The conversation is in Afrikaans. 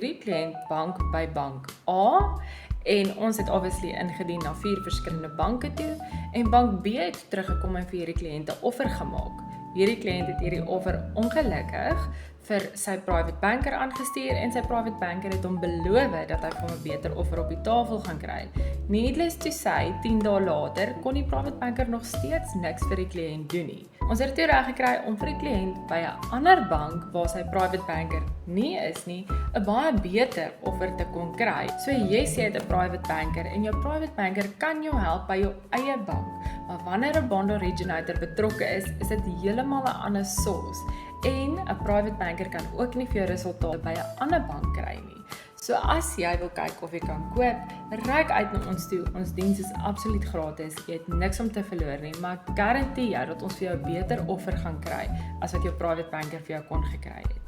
hierdie kliënt bank by bank A en ons het obviously ingedien na 4 verskillende banke toe en bank B het teruggekom en vir hierdie kliënt 'n offer gemaak. Hierdie kliënt het hierdie offer ongelukkig vir sy private banker aangestuur en sy private banker het hom beloof dat hy vir hom 'n beter offer op die tafel gaan kry. Needless to say, 10 dae later kon die private banker nog steeds niks vir die kliënt doen nie. Ons het dit reg gekry om vir die kliënt by 'n ander bank waar sy private banker nie is nie, 'n baie beter offer te kon kry. So yes, jy het 'n private banker en jou private banker kan jou help by jou eie bank. Maar wanneer 'n bond originator betrokke is dit heeltemal 'n ander sauce. En 'n private banker kan ook nie vir jou resultate by 'n ander bank kry nie. So as jy wil kyk of jy kan koop, reik uit na ons toe. Ons diens is absoluut gratis. Jy het niks om te verloor nie, maar ek garandeer jou dat ons vir jou 'n beter offer gaan kry as wat jou private banker vir jou kon gekry het.